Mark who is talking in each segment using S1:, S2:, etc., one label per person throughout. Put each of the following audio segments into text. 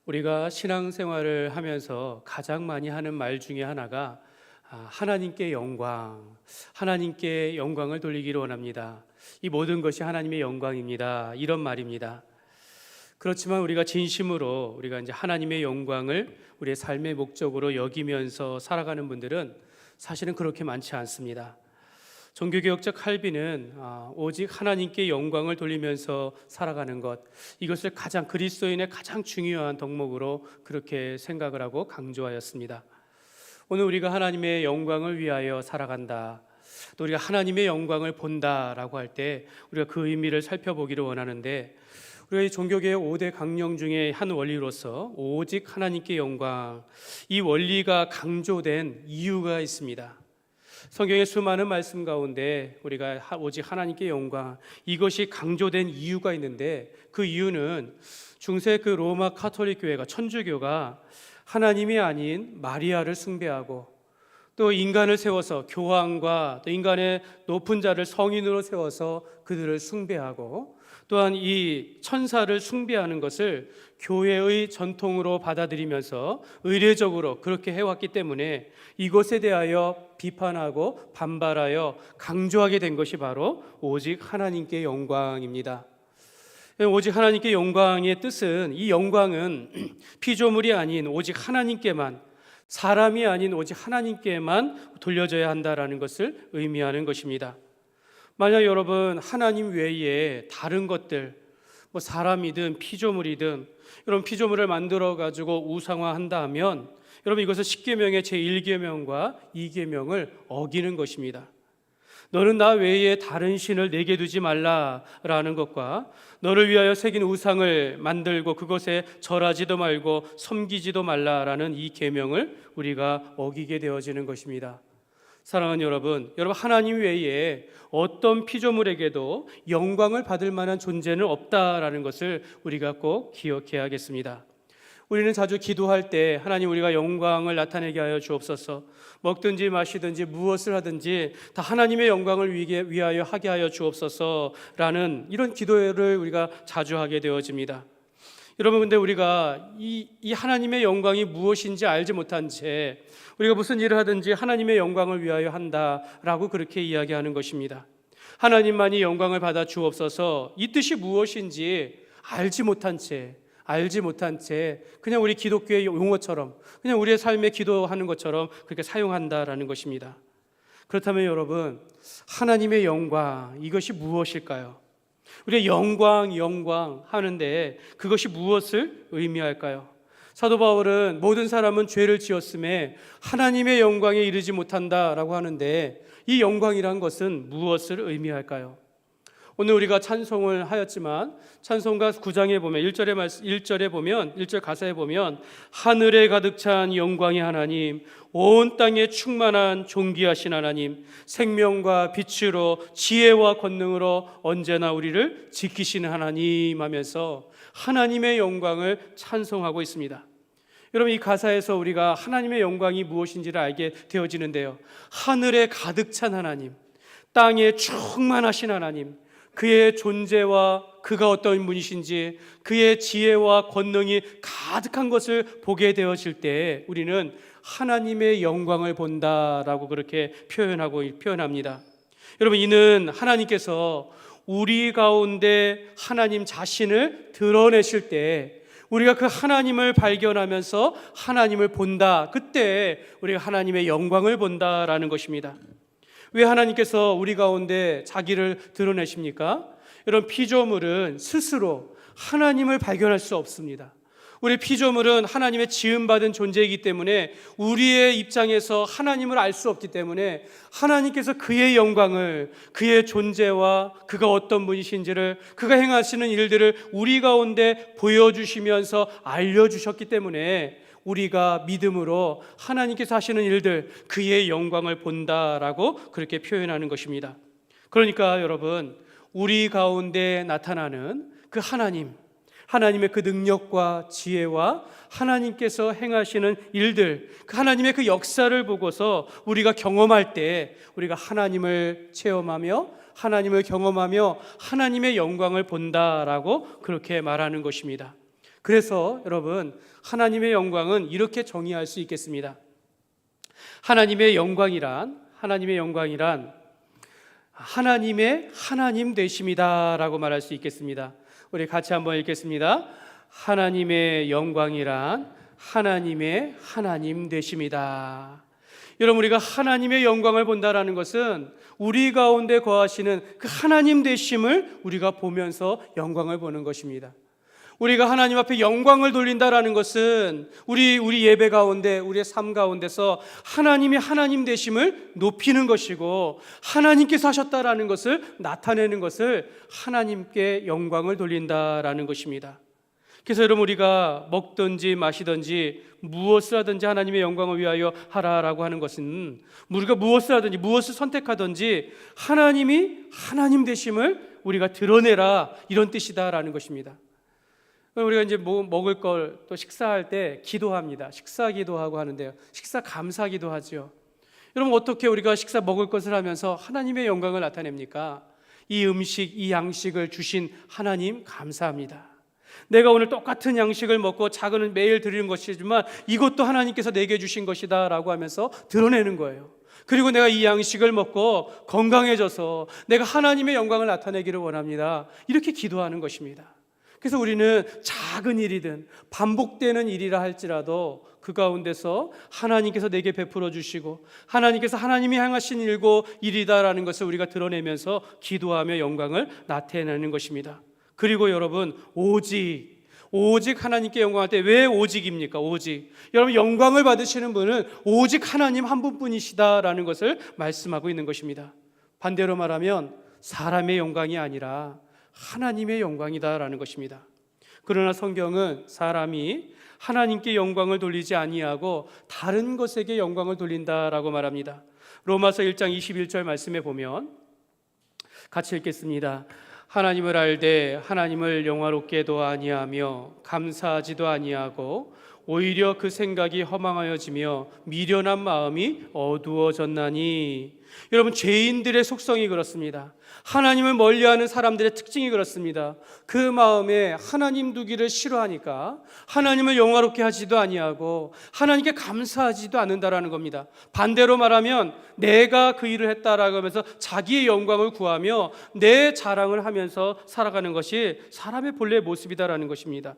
S1: 우리가 신앙생활을 하면서 가장 많이 하는 말 중에 하나가 하나님께 영광, 하나님께 영광을 돌리기를 원합니다. 이 모든 것이 하나님의 영광입니다. 이런 말입니다. 그렇지만 우리가 진심으로 우리가 이제 하나님의 영광을 우리의 삶의 목적으로 여기면서 살아가는 분들은 사실은 그렇게 많지 않습니다. 종교개혁자 칼빈은 오직 하나님께 영광을 돌리면서 살아가는 것, 이것을 그리스도인의 가장 중요한 덕목으로 그렇게 생각을 하고 강조하였습니다. 오늘 우리가 하나님의 영광을 위하여 살아간다, 또 우리가 하나님의 영광을 본다라고 할 때 우리가 그 의미를 살펴보기를 원하는데, 우리가 이 종교개혁 5대 강령 중에 한 원리로서 오직 하나님께 영광, 이 원리가 강조된 이유가 있습니다. 성경의 수많은 말씀 가운데 우리가 오직 하나님께 영광, 이것이 강조된 이유가 있는데, 그 이유는 중세 그 로마 가톨릭 교회가, 천주교가 하나님이 아닌 마리아를 숭배하고 또 인간을 세워서, 교황과 또 인간의 높은 자를 성인으로 세워서 그들을 숭배하고, 또한 이 천사를 숭배하는 것을 교회의 전통으로 받아들이면서 의례적으로 그렇게 해왔기 때문에 이것에 대하여 비판하고 반발하여 강조하게 된 것이 바로 오직 하나님께 영광입니다. 오직 하나님께 영광의 뜻은, 이 영광은 피조물이 아닌 오직 하나님께만, 사람이 아닌 오직 하나님께만 돌려져야 한다라는 것을 의미하는 것입니다. 만약 여러분 하나님 외에 다른 것들, 사람이든 피조물이든, 여러분 피조물을 만들어 가지고 우상화한다 하면 여러분 이것은 십계명의 제1계명과 2계명을 어기는 것입니다. 너는 나 외에 다른 신을 내게 두지 말라라는 것과, 너를 위하여 새긴 우상을 만들고 그것에 절하지도 말고 섬기지도 말라라는 이 계명을 우리가 어기게 되어지는 것입니다. 사랑하는 여러분, 하나님 외에 어떤 피조물에게도 영광을 받을 만한 존재는 없다라는 것을 우리가 꼭 기억해야겠습니다. 우리는 자주 기도할 때 하나님, 우리가 영광을 나타내게 하여 주옵소서, 먹든지 마시든지 무엇을 하든지 다 하나님의 영광을 위하여 하게 하여 주옵소서라는 이런 기도를 우리가 자주 하게 되어집니다. 여러분, 근데 우리가 이 하나님의 영광이 무엇인지 알지 못한 채 우리가 무슨 일을 하든지 하나님의 영광을 위하여 한다라고 그렇게 이야기하는 것입니다. 하나님만이 영광을 받아 주옵소서, 이 뜻이 무엇인지 알지 못한 채 그냥 우리 기독교의 용어처럼, 그냥 우리의 삶에 기도하는 것처럼 그렇게 사용한다라는 것입니다. 그렇다면 여러분, 하나님의 영광, 이것이 무엇일까요? 우리가 영광 하는데 그것이 무엇을 의미할까요? 사도 바울은 모든 사람은 죄를 지었음에 하나님의 영광에 이르지 못한다라고 하는데, 이 영광이란 것은 무엇을 의미할까요? 오늘 우리가 찬송을 하였지만 찬송가 9장에 보면 1절 가사에 보면 하늘에 가득 찬 영광의 하나님, 온 땅에 충만한 존귀하신 하나님, 생명과 빛으로 지혜와 권능으로 언제나 우리를 지키시는 하나님 하면서 하나님의 영광을 찬송하고 있습니다. 여러분, 이 가사에서 우리가 하나님의 영광이 무엇인지를 알게 되어지는데요, 하늘에 가득 찬 하나님, 땅에 충만하신 하나님, 그의 존재와 그가 어떤 분이신지, 그의 지혜와 권능이 가득한 것을 보게 되어질 때 우리는 하나님의 영광을 본다라고 그렇게 표현합니다. 여러분, 이는 하나님께서 우리 가운데 하나님 자신을 드러내실 때 우리가 그 하나님을 발견하면서 하나님을 본다, 그때 우리가 하나님의 영광을 본다라는 것입니다. 왜 하나님께서 우리 가운데 자기를 드러내십니까? 여러분, 피조물은 스스로 하나님을 발견할 수 없습니다. 우리 피조물은 하나님의 지음받은 존재이기 때문에 우리의 입장에서 하나님을 알 수 없기 때문에 하나님께서 그의 영광을, 그의 존재와 그가 어떤 분이신지를, 그가 행하시는 일들을 우리 가운데 보여주시면서 알려주셨기 때문에 우리가 믿음으로 하나님께서 하시는 일들, 그의 영광을 본다라고 그렇게 표현하는 것입니다. 그러니까 여러분, 우리 가운데 나타나는 그 하나님의 그 능력과 지혜와 하나님께서 행하시는 일들, 그 하나님의 그 역사를 보고서 우리가 경험할 때 우리가 하나님을 체험하며 하나님을 경험하며 하나님의 영광을 본다라고 그렇게 말하는 것입니다. 그래서 여러분, 하나님의 영광은 이렇게 정의할 수 있겠습니다. 하나님의 영광이란 하나님의 하나님 되심이다라고 말할 수 있겠습니다. 우리 같이 한번 읽겠습니다. 하나님의 영광이란 하나님의 하나님 되심이다. 여러분, 우리가 하나님의 영광을 본다라는 것은 우리 가운데 거하시는 그 하나님 되심을 우리가 보면서 영광을 보는 것입니다. 우리가 하나님 앞에 영광을 돌린다라는 것은 우리 예배 가운데, 우리의 삶 가운데서 하나님의 하나님 되심을 높이는 것이고, 하나님께서 하셨다라는 것을 나타내는 것을 하나님께 영광을 돌린다라는 것입니다. 그래서 여러분, 우리가 먹든지 마시든지 무엇을 하든지 하나님의 영광을 위하여 하라라고 하는 것은, 우리가 무엇을 하든지 무엇을 선택하든지 하나님이 하나님 되심을 우리가 드러내라, 이런 뜻이다라는 것입니다. 우리가 이제 먹을 걸 또 식사할 때 기도합니다. 식사 기도하고 하는데요, 식사 감사 기도하죠. 여러분, 어떻게 우리가 식사 먹을 것을 하면서 하나님의 영광을 나타냅니까? 이 음식, 이 양식을 주신 하나님 감사합니다. 내가 오늘 똑같은 양식을 먹고 작은 매일 드리는 것이지만 이것도 하나님께서 내게 주신 것이다 라고 하면서 드러내는 거예요. 그리고 내가 이 양식을 먹고 건강해져서 내가 하나님의 영광을 나타내기를 원합니다, 이렇게 기도하는 것입니다. 그래서 우리는 작은 일이든 반복되는 일이라 할지라도 그 가운데서 하나님께서 내게 베풀어 주시고 하나님께서 하나님이 행하신 일이다라는 것을 우리가 드러내면서 기도하며 영광을 나타내는 것입니다. 그리고 여러분, 오직 하나님께 영광할 때, 왜 오직입니까? 오직. 여러분, 영광을 받으시는 분은 오직 하나님 한 분뿐이시다라는 것을 말씀하고 있는 것입니다. 반대로 말하면 사람의 영광이 아니라 하나님의 영광이다라는 것입니다. 그러나 성경은 사람이 하나님께 영광을 돌리지 아니하고 다른 것에게 영광을 돌린다라고 말합니다. 로마서 1장 21절 말씀에 보면 같이 읽겠습니다. 하나님을 알되 하나님을 영화롭게도 아니하며 감사하지도 아니하고 오히려 그 생각이 허망하여지며 미련한 마음이 어두워졌나니. 여러분, 죄인들의 속성이 그렇습니다. 하나님을 멀리하는 사람들의 특징이 그렇습니다. 그 마음에 하나님 두기를 싫어하니까 하나님을 영화롭게 하지도 아니하고 하나님께 감사하지도 않는다라는 겁니다. 반대로 말하면 내가 그 일을 했다라고 하면서 자기의 영광을 구하며 내 자랑을 하면서 살아가는 것이 사람의 본래의 모습이다라는 것입니다.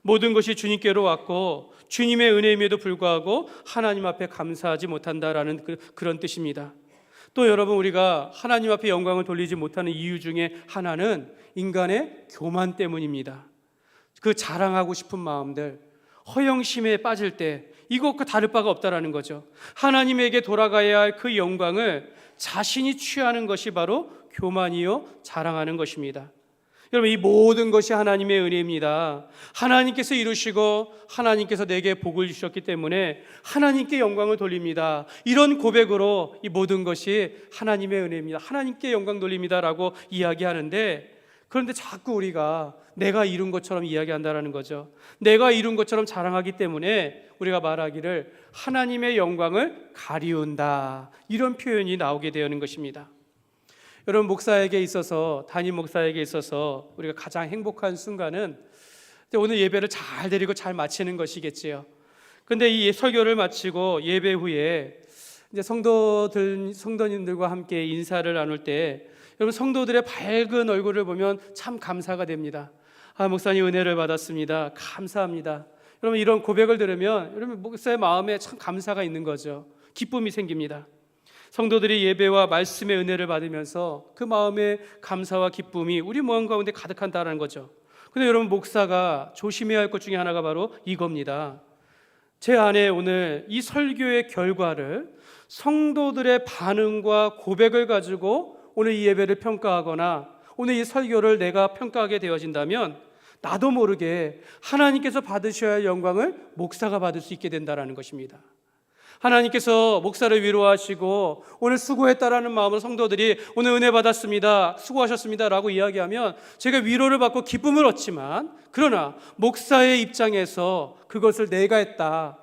S1: 모든 것이 주님께로 왔고 주님의 은혜임에도 불구하고 하나님 앞에 감사하지 못한다라는 그런 뜻입니다. 또 여러분, 우리가 하나님 앞에 영광을 돌리지 못하는 이유 중에 하나는 인간의 교만 때문입니다. 그 자랑하고 싶은 마음들, 허영심에 빠질 때 이것과 다를 바가 없다라는 거죠. 하나님에게 돌아가야 할 그 영광을 자신이 취하는 것이 바로 교만이요 자랑하는 것입니다. 여러분, 이 모든 것이 하나님의 은혜입니다. 하나님께서 이루시고 하나님께서 내게 복을 주셨기 때문에 하나님께 영광을 돌립니다. 이런 고백으로 이 모든 것이 하나님의 은혜입니다, 하나님께 영광 돌립니다라고 이야기하는데, 그런데 자꾸 우리가 내가 이룬 것처럼 이야기한다라는 거죠. 내가 이룬 것처럼 자랑하기 때문에 우리가 말하기를 하나님의 영광을 가리운다, 이런 표현이 나오게 되는 것입니다. 여러분, 목사에게 있어서, 담임 목사에게 있어서 우리가 가장 행복한 순간은 오늘 예배를 잘 드리고 잘 마치는 것이겠지요. 그런데 이 설교를 마치고 예배 후에 이제 성도님들과 함께 인사를 나눌 때 여러분, 성도들의 밝은 얼굴을 보면 참 감사가 됩니다. 목사님 은혜를 받았습니다, 감사합니다. 여러분, 이런 고백을 들으면 여러분 목사의 마음에 참 감사가 있는 거죠. 기쁨이 생깁니다. 성도들이 예배와 말씀의 은혜를 받으면서 그 마음의 감사와 기쁨이 우리 마음 가운데 가득한다는 거죠. 그런데 여러분, 목사가 조심해야 할 것 중에 하나가 바로 이겁니다. 제 안에 오늘 이 설교의 결과를 성도들의 반응과 고백을 가지고 오늘 이 예배를 평가하거나 오늘 이 설교를 내가 평가하게 되어진다면 나도 모르게 하나님께서 받으셔야 할 영광을 목사가 받을 수 있게 된다는 것입니다. 하나님께서 목사를 위로하시고 오늘 수고했다라는 마음으로 성도들이 오늘 은혜 받았습니다, 수고하셨습니다 라고 이야기하면 제가 위로를 받고 기쁨을 얻지만, 그러나 목사의 입장에서 그것을 내가 했다,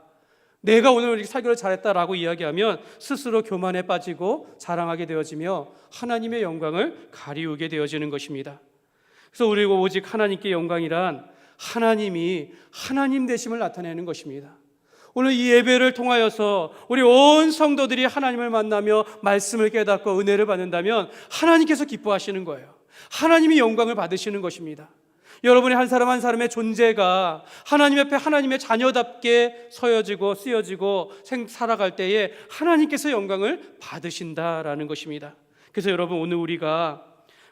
S1: 내가 오늘 이렇게 설교를 잘했다라고 이야기하면 스스로 교만에 빠지고 자랑하게 되어지며 하나님의 영광을 가리우게 되어지는 것입니다. 그래서 우리가 오직 하나님께 영광이란 하나님이 하나님 되심을 나타내는 것입니다. 오늘 이 예배를 통하여서 우리 온 성도들이 하나님을 만나며 말씀을 깨닫고 은혜를 받는다면 하나님께서 기뻐하시는 거예요. 하나님이 영광을 받으시는 것입니다. 여러분의 한 사람 한 사람의 존재가 하나님 앞에 하나님의 자녀답게 서여지고 쓰여지고 살아갈 때에 하나님께서 영광을 받으신다라는 것입니다. 그래서 여러분, 오늘 우리가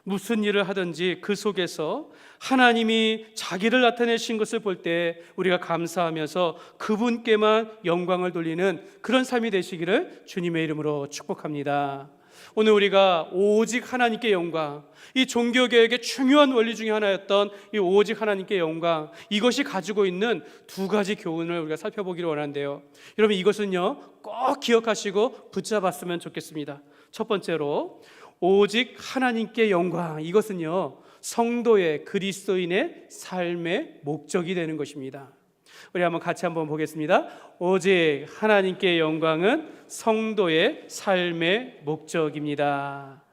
S1: 무슨 일을 하든지 그 속에서 하나님이 자기를 나타내신 것을 볼 때 우리가 감사하면서 그분께만 영광을 돌리는 그런 삶이 되시기를 주님의 이름으로 축복합니다. 오늘 우리가 오직 하나님께 영광, 이 종교개혁의 중요한 원리 중에 하나였던 이 오직 하나님께 영광, 이것이 가지고 있는 두 가지 교훈을 우리가 살펴보기를 원하는데요. 여러분, 이것은요 꼭 기억하시고 붙잡았으면 좋겠습니다. 첫 번째로 오직 하나님께 영광, 이것은요 성도의 그리스도인의 삶의 목적이 되는 것입니다. 우리 같이 한번 보겠습니다. 오직 하나님께 영광은 성도의 삶의 목적입니다.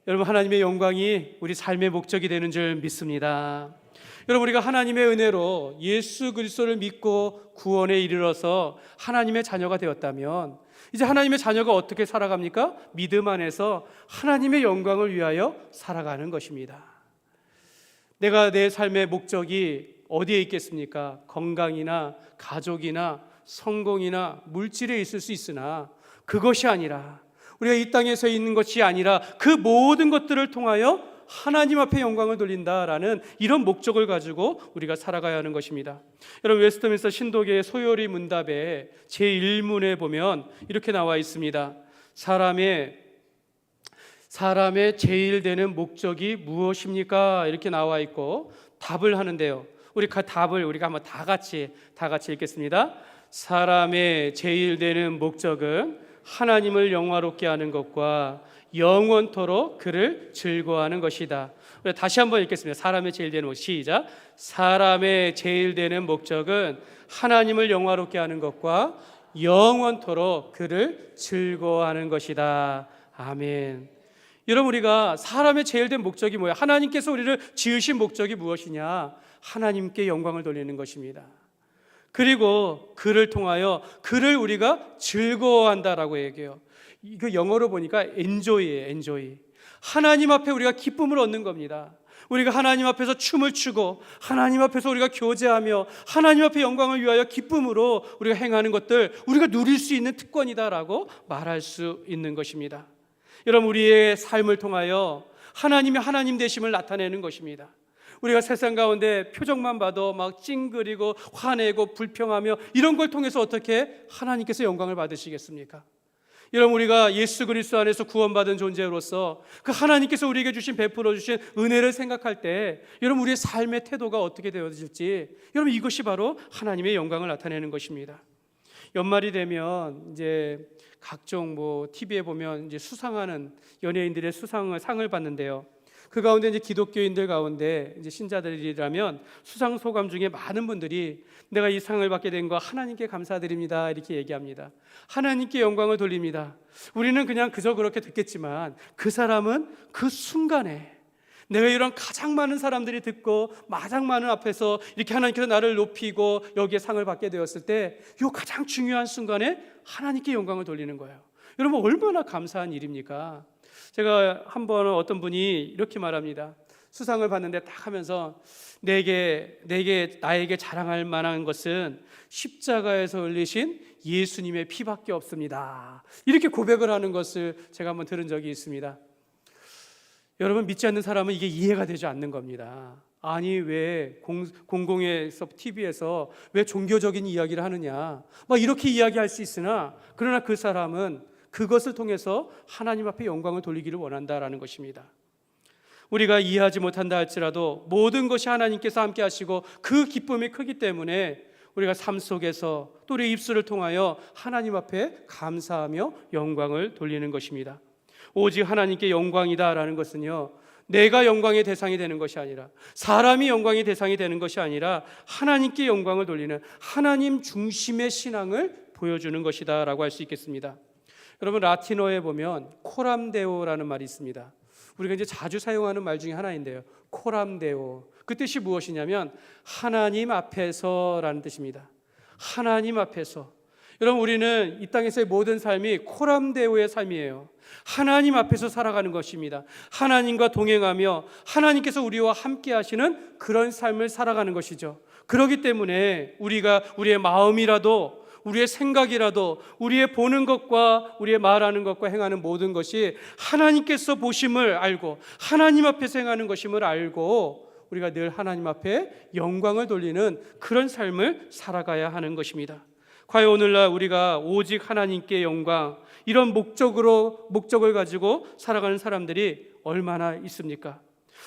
S1: 여러분, 하나님의 영광이 우리 삶의 목적이 되는 줄 믿습니다. 여러분, 우리가 하나님의 은혜로 예수 그리스도를 믿고 구원에 이르러서 하나님의 자녀가 되었다면 이제 하나님의 자녀가 어떻게 살아갑니까? 믿음 안에서 하나님의 영광을 위하여 살아가는 것입니다. 내가 내 삶의 목적이 어디에 있겠습니까? 건강이나 가족이나 성공이나 물질에 있을 수 있으나 그것이 아니라, 우리가 이 땅에서 있는 것이 아니라 그 모든 것들을 통하여 하나님 앞에 영광을 돌린다라는 이런 목적을 가지고 우리가 살아가야 하는 것입니다. 여러분, 웨스트민스터 신도계의 소요리 문답에 제1문에 보면 이렇게 나와 있습니다. 사람의 제일 되는 목적이 무엇입니까? 이렇게 나와 있고 답을 하는데요. 우리 답을 우리가 한번 다 같이 읽겠습니다. 사람의 제일 되는 목적은 하나님을 영화롭게 하는 것과 영원토록 그를 즐거워하는 것이다. 우리 다시 한번 읽겠습니다. 사람의 제일 되는 목적, 시작. 사람의 제일 되는 목적은 하나님을 영화롭게 하는 것과 영원토록 그를 즐거워하는 것이다. 아멘. 여러분, 우리가 사람의 제일 된 목적이 뭐야? 하나님께서 우리를 지으신 목적이 무엇이냐? 하나님께 영광을 돌리는 것입니다. 그리고 그를 통하여 그를 우리가 즐거워한다라고 얘기해요. 이거 영어로 보니까 enjoy예요. enjoy. 하나님 앞에 우리가 기쁨을 얻는 겁니다. 우리가 하나님 앞에서 춤을 추고 하나님 앞에서 우리가 교제하며 하나님 앞에 영광을 위하여 기쁨으로 우리가 행하는 것들, 우리가 누릴 수 있는 특권이다라고 말할 수 있는 것입니다. 여러분, 우리의 삶을 통하여 하나님이 하나님 되심을 나타내는 것입니다. 우리가 세상 가운데 표정만 봐도 막 찡그리고 화내고 불평하며 이런 걸 통해서 어떻게 하나님께서 영광을 받으시겠습니까? 여러분, 우리가 예수 그리스도 안에서 구원받은 존재로서 그 하나님께서 우리에게 베풀어 주신 은혜를 생각할 때 여러분, 우리의 삶의 태도가 어떻게 되어질지, 여러분, 이것이 바로 하나님의 영광을 나타내는 것입니다. 연말이 되면 이제 각종 TV에 보면 이제 수상하는 연예인들의 상을 받는데요. 그 가운데 이제 기독교인들 가운데 이제 신자들이라면 수상 소감 중에 많은 분들이 내가 이 상을 받게 된 거 하나님께 감사드립니다 이렇게 얘기합니다. 하나님께 영광을 돌립니다. 우리는 그냥 그저 그렇게 듣겠지만 그 사람은 그 순간에 내가 이런 가장 많은 사람들이 듣고 가장 많은 앞에서 이렇게 하나님께서 나를 높이고 여기에 상을 받게 되었을 때 이 가장 중요한 순간에 하나님께 영광을 돌리는 거예요. 여러분, 얼마나 감사한 일입니까? 제가 한 번 어떤 분이 이렇게 말합니다. 수상을 받는데 딱 하면서 나에게 자랑할 만한 것은 십자가에서 흘리신 예수님의 피밖에 없습니다. 이렇게 고백을 하는 것을 제가 한번 들은 적이 있습니다. 여러분, 믿지 않는 사람은 이게 이해가 되지 않는 겁니다. 아니, 왜 공공에서 TV에서 왜 종교적인 이야기를 하느냐, 이렇게 이야기할 수 있으나 그러나 그 사람은 그것을 통해서 하나님 앞에 영광을 돌리기를 원한다라는 것입니다. 우리가 이해하지 못한다 할지라도 모든 것이 하나님께서 함께 하시고 그 기쁨이 크기 때문에 우리가 삶 속에서 또 우리의 입술을 통하여 하나님 앞에 감사하며 영광을 돌리는 것입니다. 오직 하나님께 영광이다라는 것은요, 내가 영광의 대상이 되는 것이 아니라, 사람이 영광의 대상이 되는 것이 아니라 하나님께 영광을 돌리는 하나님 중심의 신앙을 보여주는 것이다 라고 할 수 있겠습니다. 여러분, 라틴어에 보면 코람데오라는 말이 있습니다. 우리가 이제 자주 사용하는 말 중에 하나인데요, 코람데오, 그 뜻이 무엇이냐면 하나님 앞에서라는 뜻입니다. 하나님 앞에서. 여러분, 우리는 이 땅에서의 모든 삶이 코람데오의 삶이에요. 하나님 앞에서 살아가는 것입니다. 하나님과 동행하며 하나님께서 우리와 함께 하시는 그런 삶을 살아가는 것이죠. 그렇기 때문에 우리가 우리의 마음이라도, 우리의 생각이라도, 우리의 보는 것과 우리의 말하는 것과 행하는 모든 것이 하나님께서 보심을 알고 하나님 앞에서 행하는 것임을 알고 우리가 늘 하나님 앞에 영광을 돌리는 그런 삶을 살아가야 하는 것입니다. 과연 오늘날 우리가 오직 하나님께 영광, 이런 목적을 가지고 살아가는 사람들이 얼마나 있습니까?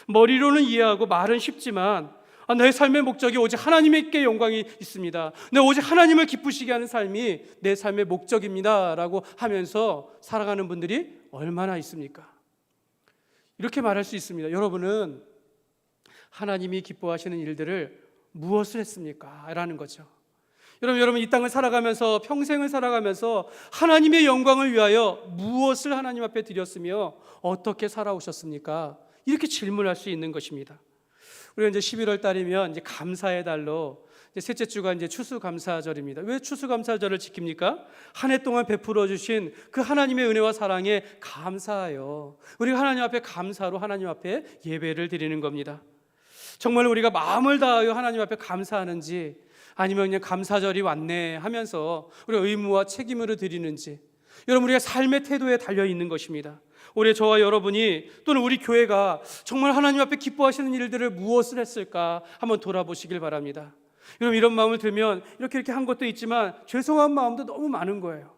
S1: 머리로는 이해하고 말은 쉽지만 내 삶의 목적이 오직 하나님께 영광이 있습니다, 내 오직 하나님을 기쁘시게 하는 삶이 내 삶의 목적입니다 라고 하면서 살아가는 분들이 얼마나 있습니까? 이렇게 말할 수 있습니다. 여러분은 하나님이 기뻐하시는 일들을 무엇을 했습니까? 라는 거죠. 여러분 이 땅을 살아가면서, 평생을 살아가면서 하나님의 영광을 위하여 무엇을 하나님 앞에 드렸으며 어떻게 살아오셨습니까? 이렇게 질문할 수 있는 것입니다. 우리가 이제 11월 달이면 이제 감사의 달로, 이제 셋째 주가 이제 추수감사절입니다. 왜 추수감사절을 지킵니까? 한 해 동안 베풀어 주신 그 하나님의 은혜와 사랑에 감사하여 우리가 하나님 앞에 감사로 하나님 앞에 예배를 드리는 겁니다. 정말 우리가 마음을 다하여 하나님 앞에 감사하는지, 아니면 그냥 감사절이 왔네 하면서 우리가 의무와 책임으로 드리는지, 여러분 우리가 삶의 태도에 달려 있는 것입니다. 올해 저와 여러분이, 또는 우리 교회가 정말 하나님 앞에 기뻐하시는 일들을 무엇을 했을까 한번 돌아보시길 바랍니다. 여러분 이런 마음을 들면 이렇게 한 것도 있지만 죄송한 마음도 너무 많은 거예요.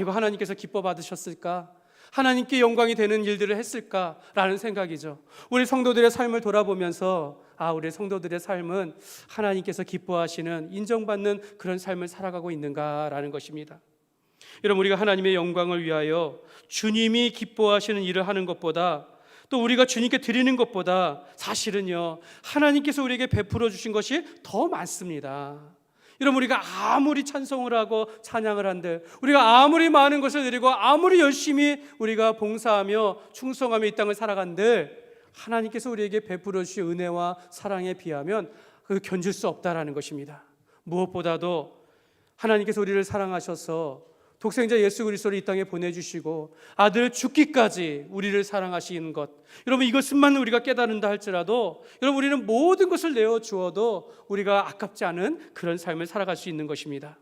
S1: 이거 하나님께서 기뻐 받으셨을까? 하나님께 영광이 되는 일들을 했을까라는 생각이죠. 우리 성도들의 삶을 돌아보면서 우리 성도들의 삶은 하나님께서 기뻐하시는, 인정받는 그런 삶을 살아가고 있는가라는 것입니다. 여러분 우리가 하나님의 영광을 위하여 주님이 기뻐하시는 일을 하는 것보다, 또 우리가 주님께 드리는 것보다 사실은요 하나님께서 우리에게 베풀어 주신 것이 더 많습니다. 여러분 우리가 아무리 찬송을 하고 찬양을 한들, 우리가 아무리 많은 것을 드리고 아무리 열심히 우리가 봉사하며 충성하며 이 땅을 살아간들, 하나님께서 우리에게 베풀어 주신 은혜와 사랑에 비하면 그 견줄 수 없다라는 것입니다. 무엇보다도 하나님께서 우리를 사랑하셔서 독생자 예수 그리스도를 이 땅에 보내주시고 아들 죽기까지 우리를 사랑하시는 것, 여러분 이것만 우리가 깨달은다 할지라도 여러분 우리는 모든 것을 내어주어도 우리가 아깝지 않은 그런 삶을 살아갈 수 있는 것입니다.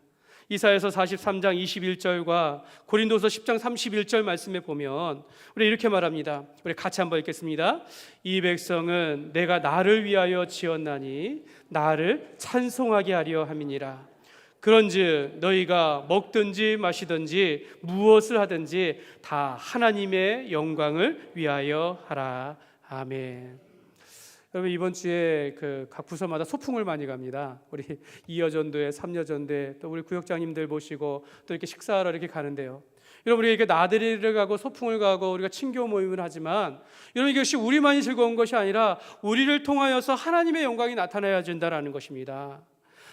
S1: 이사야서 43장 21절과 고린도서 10장 31절 말씀에 보면 우리 이렇게 말합니다. 우리 같이 한번 읽겠습니다. 이 백성은 내가 나를 위하여 지었나니 나를 찬송하게 하려 함이니라. 그런즉 너희가 먹든지 마시든지 무엇을 하든지 다 하나님의 영광을 위하여 하라. 아멘. 여러분 이번 주에 각 부서마다 소풍을 많이 갑니다. 우리 2여전도회, 3여전도회, 또 우리 구역장님들 모시고 또 이렇게 식사하러 이렇게 가는데요. 여러분 우리가 이렇게 나들이를 가고 소풍을 가고 우리가 친교 모임을 하지만, 여러분 이것이 우리만이 즐거운 것이 아니라 우리를 통하여서 하나님의 영광이 나타나야 된다는 것입니다.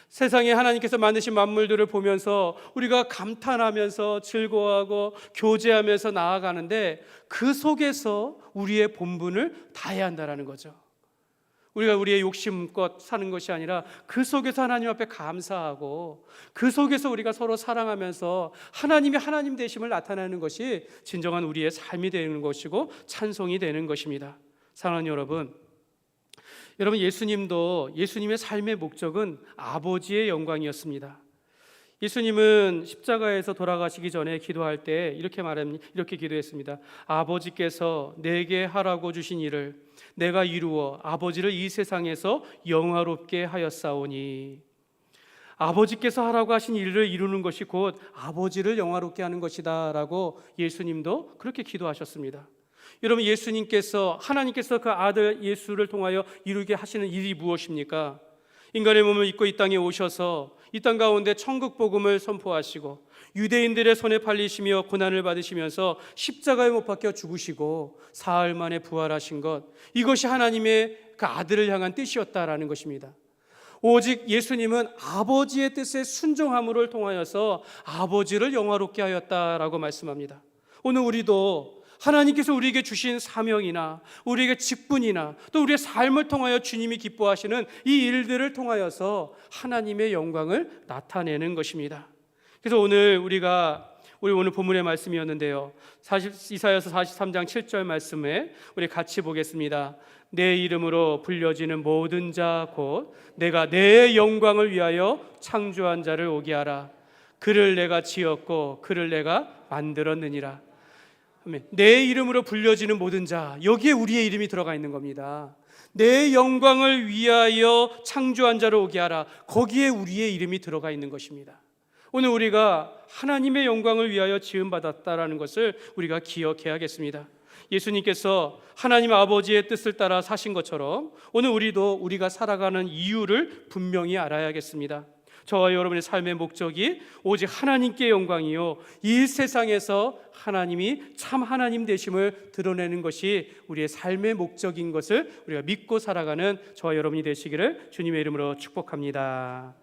S1: 세상에 하나님께서 만드신 만물들을 보면서 우리가 감탄하면서 즐거워하고 교제하면서 나아가는데, 그 속에서 우리의 본분을 다해야 한다는 거죠. 우리가 우리의 욕심껏 사는 것이 아니라 그 속에서 하나님 앞에 감사하고 그 속에서 우리가 서로 사랑하면서 하나님이 하나님 되심을 나타내는 것이 진정한 우리의 삶이 되는 것이고 찬송이 되는 것입니다. 사랑하는 여러분, 예수님도 예수님의 삶의 목적은 아버지의 영광이었습니다. 예수님은 십자가에서 돌아가시기 전에 기도할 때 이렇게 기도했습니다. 아버지께서 내게 하라고 주신 일을 내가 이루어 아버지를 이 세상에서 영화롭게 하였사오니. 아버지께서 하라고 하신 일을 이루는 것이 곧 아버지를 영화롭게 하는 것이다 라고 예수님도 그렇게 기도하셨습니다. 여러분 하나님께서 그 아들 예수를 통하여 이루게 하시는 일이 무엇입니까? 인간의 몸을 입고 이 땅에 오셔서 이 땅 가운데 천국 복음을 선포하시고 유대인들의 손에 팔리시며 고난을 받으시면서 십자가에 못 박혀 죽으시고 사흘 만에 부활하신 것, 이것이 하나님의 그 아들을 향한 뜻이었다라는 것입니다. 오직 예수님은 아버지의 뜻에 순종함을 통하여서 아버지를 영화롭게 하였다라고 말씀합니다. 오늘 우리도 하나님께서 우리에게 주신 사명이나 우리에게 직분이나 또 우리의 삶을 통하여 주님이 기뻐하시는 이 일들을 통하여서 하나님의 영광을 나타내는 것입니다. 그래서 오늘 오늘 본문의 말씀이었는데요, 이사야서 43장 7절 말씀에 우리 같이 보겠습니다. 내 이름으로 불려지는 모든 자 곧 내가 내 영광을 위하여 창조한 자를 오게 하라. 그를 내가 지었고 그를 내가 만들었느니라. 내 이름으로 불려지는 모든 자, 여기에 우리의 이름이 들어가 있는 겁니다. 내 영광을 위하여 창조한 자를 오게 하라. 거기에 우리의 이름이 들어가 있는 것입니다. 오늘 우리가 하나님의 영광을 위하여 지음받았다라는 것을 우리가 기억해야겠습니다. 예수님께서 하나님 아버지의 뜻을 따라 사신 것처럼 오늘 우리가 살아가는 이유를 분명히 알아야겠습니다. 저와 여러분의 삶의 목적이 오직 하나님께 영광이요, 이 세상에서 하나님이 참 하나님 되심을 드러내는 것이 우리의 삶의 목적인 것을 우리가 믿고 살아가는 저와 여러분이 되시기를 주님의 이름으로 축복합니다.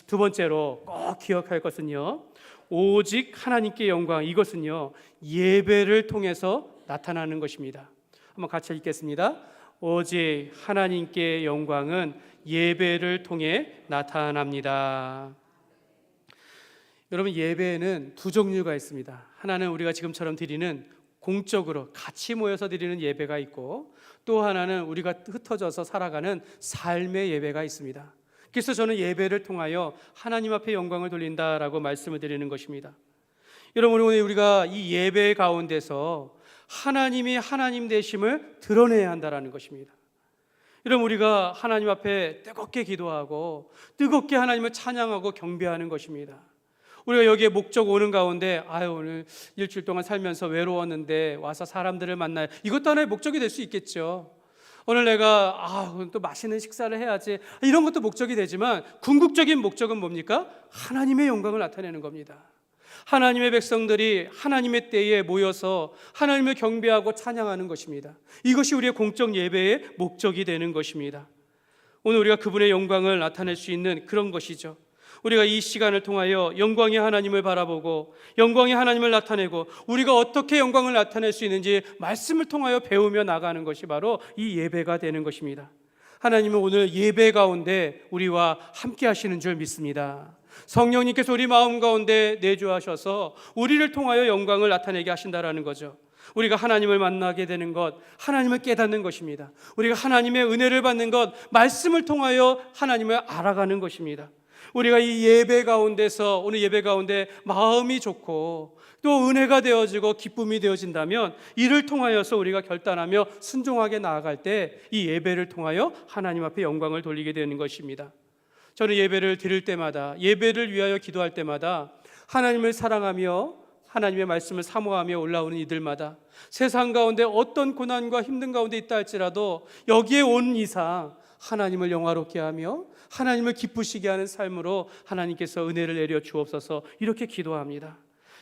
S1: 두 번째로 꼭 기억할 것은요, 오직 하나님께 영광, 이것은요 예배를 통해서 나타나는 것입니다. 한번 같이 읽겠습니다. 오직 하나님께 영광은 예배를 통해 나타납니다. 여러분, 예배에는 두 종류가 있습니다. 하나는 우리가 지금처럼 드리는 공적으로 같이 모여서 드리는 예배가 있고, 또 하나는 우리가 흩어져서 살아가는 삶의 예배가 있습니다. 그래서 저는 예배를 통하여 하나님 앞에 영광을 돌린다라고 말씀을 드리는 것입니다. 여러분, 오늘 우리가 이 예배 가운데서 하나님이 하나님 되심을 드러내야 한다라는 것입니다. 여러분, 우리가 하나님 앞에 뜨겁게 기도하고 뜨겁게 하나님을 찬양하고 경배하는 것입니다. 우리가 여기에 목적 오는 가운데 오늘 일주일 동안 살면서 외로웠는데 와서 사람들을 만나요. 이것도 하나의 목적이 될 수 있겠죠. 오늘 내가 또 맛있는 식사를 해야지, 이런 것도 목적이 되지만 궁극적인 목적은 뭡니까? 하나님의 영광을 나타내는 겁니다. 하나님의 백성들이 하나님의 때에 모여서 하나님을 경배하고 찬양하는 것입니다. 이것이 우리의 공적 예배의 목적이 되는 것입니다. 오늘 우리가 그분의 영광을 나타낼 수 있는 그런 것이죠. 우리가 이 시간을 통하여 영광의 하나님을 바라보고 영광의 하나님을 나타내고 우리가 어떻게 영광을 나타낼 수 있는지 말씀을 통하여 배우며 나가는 것이 바로 이 예배가 되는 것입니다. 하나님은 오늘 예배 가운데 우리와 함께 하시는 줄 믿습니다. 성령님께서 우리 마음 가운데 내주하셔서 우리를 통하여 영광을 나타내게 하신다라는 거죠. 우리가 하나님을 만나게 되는 것, 하나님을 깨닫는 것입니다. 우리가 하나님의 은혜를 받는 것, 말씀을 통하여 하나님을 알아가는 것입니다. 우리가 이 예배 가운데서, 오늘 예배 가운데 마음이 좋고 또 은혜가 되어지고 기쁨이 되어진다면, 이를 통하여서 우리가 결단하며 순종하게 나아갈 때 이 예배를 통하여 하나님 앞에 영광을 돌리게 되는 것입니다. 저는 예배를 드릴 때마다, 예배를 위하여 기도할 때마다 하나님을 사랑하며 하나님의 말씀을 사모하며 올라오는 이들마다 세상 가운데 어떤 고난과 힘든 가운데 있다 할지라도 여기에 온 이상 하나님을 영화롭게 하며 하나님을 기쁘시게 하는 삶으로 하나님께서 은혜를 내려 주옵소서, 이렇게 기도합니다.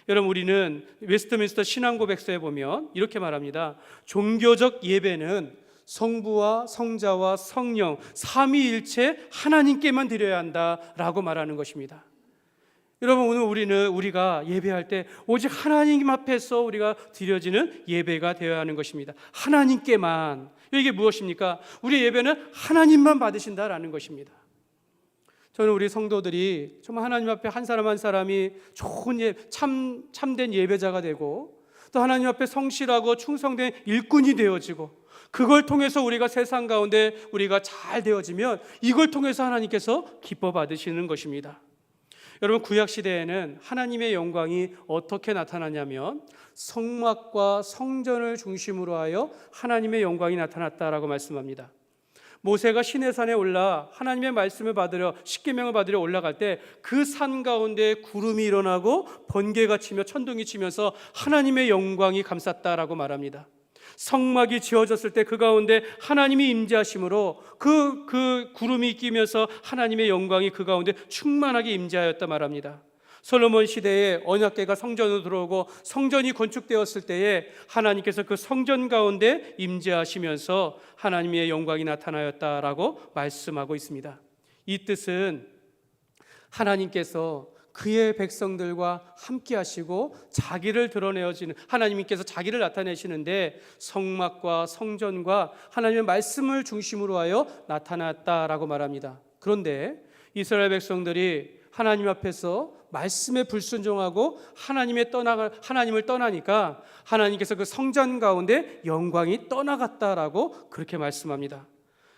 S1: 여러분, 우리는 웨스트민스터 신앙고백서에 보면 이렇게 말합니다. 종교적 예배는 성부와 성자와 성령 삼위일체 하나님께만 드려야 한다라고 말하는 것입니다. 여러분, 오늘 우리가 예배할 때 오직 하나님 앞에서 우리가 드려지는 예배가 되어야 하는 것입니다. 하나님께만. 이게 무엇입니까? 우리 예배는 하나님만 받으신다라는 것입니다. 저는 우리 성도들이 정말 하나님 앞에 한 사람 한 사람이 좋은 참된 예배자가 되고 또 하나님 앞에 성실하고 충성된 일꾼이 되어지고, 그걸 통해서 우리가 세상 가운데 우리가 잘 되어지면 이걸 통해서 하나님께서 기뻐 받으시는 것입니다. 여러분, 구약시대에는 하나님의 영광이 어떻게 나타나냐면 성막과 성전을 중심으로 하여 하나님의 영광이 나타났다라고 말씀합니다. 모세가 시내산에 올라 하나님의 말씀을 받으려, 십계명을 받으려 올라갈 때 그 산 가운데 구름이 일어나고 번개가 치며 천둥이 치면서 하나님의 영광이 감쌌다라고 말합니다. 성막이 지어졌을 때 그 가운데 하나님이 임재하심으로 그 구름이 끼면서 하나님의 영광이 그 가운데 충만하게 임재하였다 말합니다. 솔로몬 시대에 언약궤가 성전으로 들어오고 성전이 건축되었을 때에 하나님께서 그 성전 가운데 임재하시면서 하나님의 영광이 나타나였다라고 말씀하고 있습니다. 이 뜻은 하나님께서 그의 백성들과 함께 하시고 자기를 드러내어지는, 하나님께서 자기를 나타내시는데 성막과 성전과 하나님의 말씀을 중심으로 하여 나타났다라고 말합니다. 그런데 이스라엘 백성들이 하나님 앞에서 말씀에 불순종하고 하나님을 떠나니까 하나님께서 그 성전 가운데 영광이 떠나갔다라고 그렇게 말씀합니다.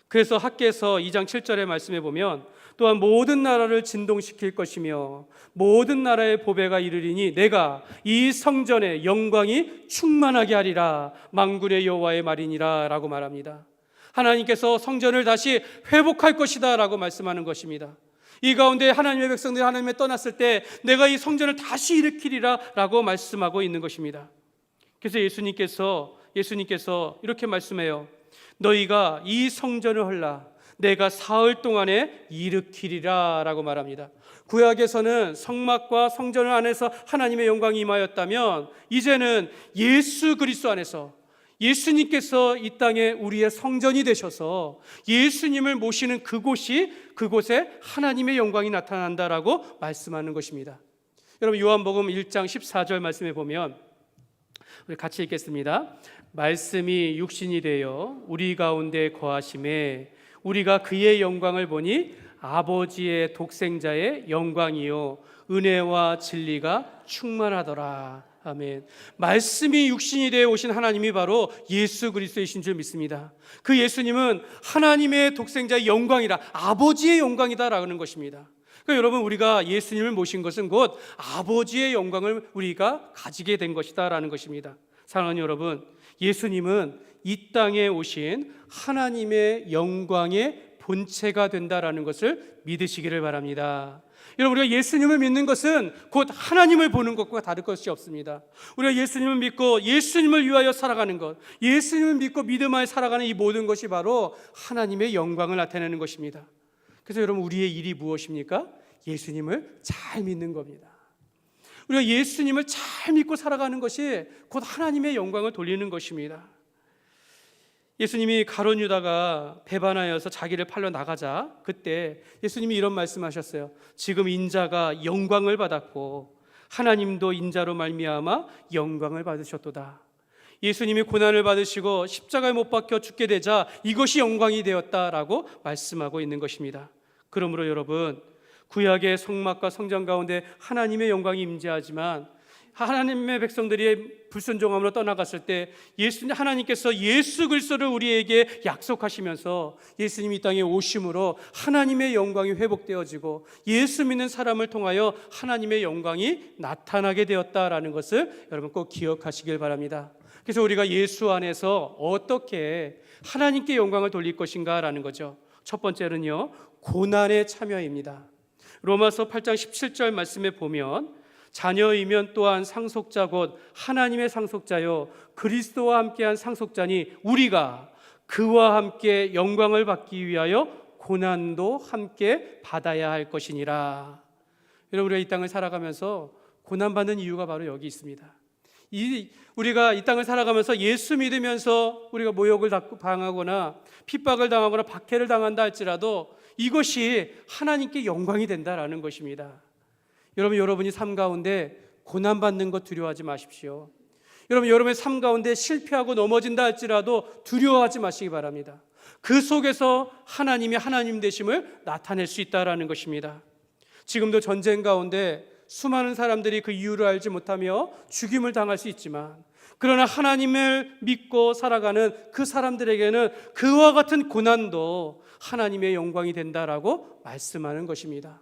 S1: 그래서 학개서 2장 7절의 말씀에 보면 또한 모든 나라를 진동시킬 것이며 모든 나라의 보배가 이르리니 내가 이 성전의 영광이 충만하게 하리라 만군의 여호와의 말이니라 라고 말합니다. 하나님께서 성전을 다시 회복할 것이다 라고 말씀하는 것입니다. 이 가운데 하나님의 백성들이 하나님에 떠났을 때 내가 이 성전을 다시 일으키리라 라고 말씀하고 있는 것입니다. 그래서 예수님께서 이렇게 말씀해요. 너희가 이 성전을 헐라 내가 사흘 동안에 일으키리라 라고 말합니다. 구약에서는 성막과 성전 안에서 하나님의 영광이 임하였다면 이제는 예수 그리스도 안에서 예수님께서 이 땅에 우리의 성전이 되셔서 예수님을 모시는 그곳에 하나님의 영광이 나타난다라고 말씀하는 것입니다. 여러분 요한복음 1장 14절 말씀에 보면 우리 같이 읽겠습니다. 말씀이 육신이 되어 우리 가운데 거하심에 우리가 그의 영광을 보니 아버지의 독생자의 영광이요 은혜와 진리가 충만하더라. 아멘. 말씀이 육신이 되어 오신 하나님이 바로 예수 그리스도이신 줄 믿습니다. 그 예수님은 하나님의 독생자의 영광이라 아버지의 영광이다라는 것입니다. 그러니까 여러분 우리가 예수님을 모신 것은 곧 아버지의 영광을 우리가 가지게 된 것이다라는 것입니다. 사랑하는 여러분, 예수님은 이 땅에 오신 하나님의 영광의 본체가 된다라는 것을 믿으시기를 바랍니다. 여러분 우리가 예수님을 믿는 것은 곧 하나님을 보는 것과 다를 것이 없습니다. 우리가 예수님을 믿고 예수님을 위하여 살아가는 것, 예수님을 믿고 믿음하여 살아가는 이 모든 것이 바로 하나님의 영광을 나타내는 것입니다. 그래서 여러분 우리의 일이 무엇입니까? 예수님을 잘 믿는 겁니다. 우리가 예수님을 잘 믿고 살아가는 것이 곧 하나님의 영광을 돌리는 것입니다. 예수님이 가룟 유다가 배반하여서 자기를 팔러 나가자 그때 예수님이 이런 말씀하셨어요. 지금 인자가 영광을 받았고 하나님도 인자로 말미암아 영광을 받으셨도다. 예수님이 고난을 받으시고 십자가에 못 박혀 죽게 되자 이것이 영광이 되었다라고 말씀하고 있는 것입니다. 그러므로 여러분 구약의 성막과 성전 가운데 하나님의 영광이 임재하지만 하나님의 백성들이 불순종함으로 떠나갔을 때 하나님께서 예수 그리스도를 우리에게 약속하시면서 예수님이 이 땅에 오심으로 하나님의 영광이 회복되어지고 예수 믿는 사람을 통하여 하나님의 영광이 나타나게 되었다라는 것을 여러분 꼭 기억하시길 바랍니다. 그래서 우리가 예수 안에서 어떻게 하나님께 영광을 돌릴 것인가라는 거죠. 첫 번째는요, 고난의 참여입니다. 로마서 8장 17절 말씀에 보면 자녀이면 또한 상속자 곧 하나님의 상속자요 그리스도와 함께한 상속자니 우리가 그와 함께 영광을 받기 위하여 고난도 함께 받아야 할 것이니라. 여러분 우리가 이 땅을 살아가면서 고난받는 이유가 바로 여기 있습니다. 우리가 이 땅을 살아가면서 예수 믿으면서 우리가 모욕을 당하거나 핍박을 당하거나 박해를 당한다 할지라도 이것이 하나님께 영광이 된다라는 것입니다. 여러분이 삶 가운데 고난받는 것 두려워하지 마십시오. 여러분의 삶 가운데 실패하고 넘어진다 할지라도 두려워하지 마시기 바랍니다. 그 속에서 하나님이 하나님 되심을 나타낼 수 있다라는 것입니다. 지금도 전쟁 가운데 수많은 사람들이 그 이유를 알지 못하며 죽임을 당할 수 있지만 그러나 하나님을 믿고 살아가는 그 사람들에게는 그와 같은 고난도 하나님의 영광이 된다라고 말씀하는 것입니다.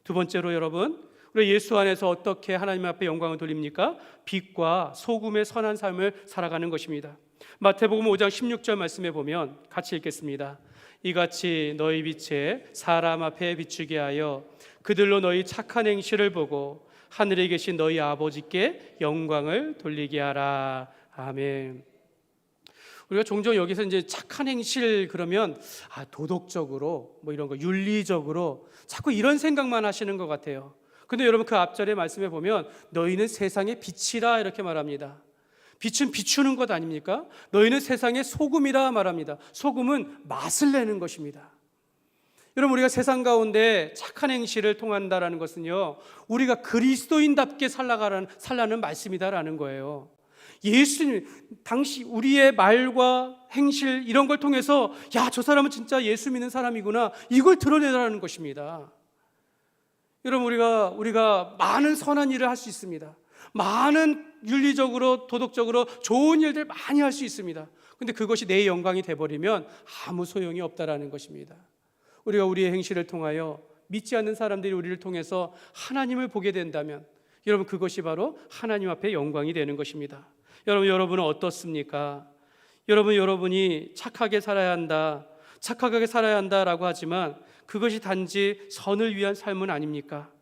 S1: 두 번째로 여러분 우리 예수 안에서 어떻게 하나님 앞에 영광을 돌립니까? 빛과 소금의 선한 삶을 살아가는 것입니다. 마태복음 5장 16절 말씀에 보면 같이 읽겠습니다. 이같이 너희 빛에 사람 앞에 비추게 하여 그들로 너희 착한 행실을 보고 하늘에 계신 너희 아버지께 영광을 돌리게 하라. 아멘. 우리가 종종 여기서 이제 착한 행실 그러면 도덕적으로 뭐 이런 거 윤리적으로 자꾸 이런 생각만 하시는 것 같아요. 근데 여러분 그 앞절의 말씀에 보면 너희는 세상의 빛이라 이렇게 말합니다. 빛은 비추는 것 아닙니까? 너희는 세상의 소금이라 말합니다. 소금은 맛을 내는 것입니다. 여러분, 우리가 세상 가운데 착한 행실을 통한다라는 것은요, 우리가 그리스도인답게 살라는 말씀이다라는 거예요. 예수님, 당시 우리의 말과 행실 이런 걸 통해서 야, 저 사람은 진짜 예수 믿는 사람이구나, 이걸 드러내라는 것입니다. 여러분, 우리가 많은 선한 일을 할 수 있습니다. 많은 윤리적으로 도덕적으로 좋은 일들 많이 할 수 있습니다. 근데 그것이 내 영광이 돼버리면 아무 소용이 없다라는 것입니다. 우리가 우리의 행실을 통하여 믿지 않는 사람들이 우리를 통해서 하나님을 보게 된다면 여러분, 그것이 바로 하나님 앞에 영광이 되는 것입니다. 여러분은 어떻습니까? 여러분이 착하게 살아야 한다라고 하지만 그것이 단지 선을 위한 삶은 아닙니까?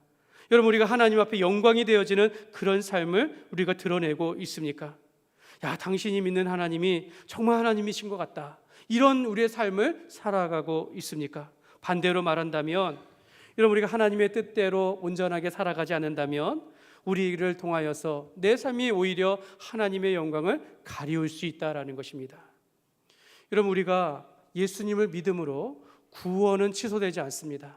S1: 여러분, 우리가 하나님 앞에 영광이 되어지는 그런 삶을 우리가 드러내고 있습니까? 야, 당신이 믿는 하나님이 정말 하나님이신 것 같다, 이런 우리의 삶을 살아가고 있습니까? 반대로 말한다면 여러분, 우리가 하나님의 뜻대로 온전하게 살아가지 않는다면 우리를 통하여서 내 삶이 오히려 하나님의 영광을 가리울 수 있다라는 것입니다. 여러분, 우리가 예수님을 믿음으로 구원은 취소되지 않습니다.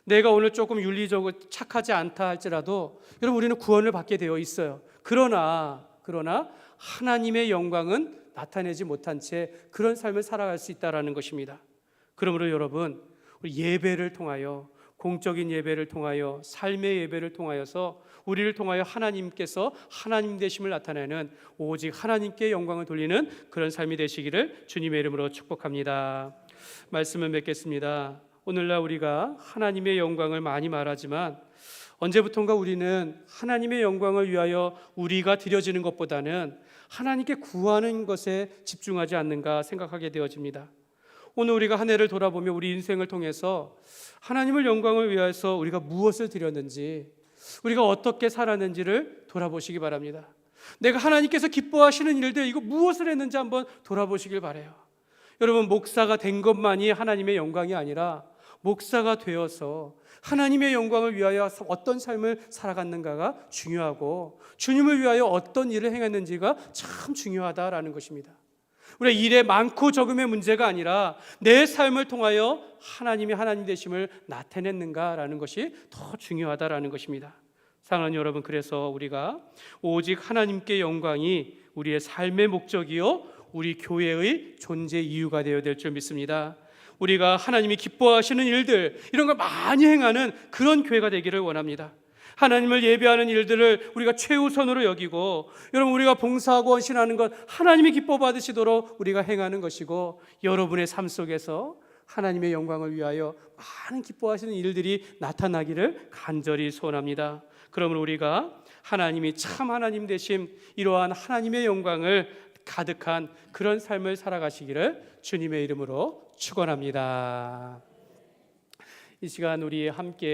S1: 내가 오늘 조금 윤리적으로 착하지 않다 할지라도 여러분, 우리는 구원을 받게 되어 있어요. 그러나 하나님의 영광은 나타내지 못한 채 그런 삶을 살아갈 수 있다라는 것입니다. 그러므로 여러분, 우리 예배를 통하여, 공적인 예배를 통하여, 삶의 예배를 통하여서 우리를 통하여 하나님께서 하나님 되심을 나타내는 오직 하나님께 영광을 돌리는 그런 삶이 되시기를 주님의 이름으로 축복합니다. 말씀을 맺겠습니다. 오늘날 우리가 하나님의 영광을 많이 말하지만 언제부턴가 우리는 하나님의 영광을 위하여 우리가 드려지는 것보다는 하나님께 구하는 것에 집중하지 않는가 생각하게 되어집니다. 오늘 우리가 한 해를 돌아보며 우리 인생을 통해서 하나님을 영광을 위해서 우리가 무엇을 드렸는지, 우리가 어떻게 살았는지를 돌아보시기 바랍니다. 내가 하나님께서 기뻐하시는 일들, 이거 무엇을 했는지 한번 돌아보시길 바라요. 여러분, 목사가 된 것만이 하나님의 영광이 아니라 목사가 되어서 하나님의 영광을 위하여 어떤 삶을 살아갔는가가 중요하고, 주님을 위하여 어떤 일을 행했는지가 참 중요하다라는 것입니다. 우리가 일에 많고 적음의 문제가 아니라 내 삶을 통하여 하나님이 하나님 되심을 나타냈는가라는 것이 더 중요하다라는 것입니다. 사랑하는 여러분, 그래서 우리가 오직 하나님께 영광이 우리의 삶의 목적이요 우리 교회의 존재 이유가 되어야 될 줄 믿습니다. 우리가 하나님이 기뻐하시는 일들, 이런 걸 많이 행하는 그런 교회가 되기를 원합니다. 하나님을 예배하는 일들을 우리가 최우선으로 여기고, 여러분, 우리가 봉사하고 헌신하는 것 하나님이 기뻐 받으시도록 우리가 행하는 것이고, 여러분의 삶 속에서 하나님의 영광을 위하여 많은 기뻐하시는 일들이 나타나기를 간절히 소원합니다. 그러므로 우리가 하나님이 참 하나님 되심, 이러한 하나님의 영광을 가득한 그런 삶을 살아가시기를 주님의 이름으로 축원합니다. 이 시간 우리 함께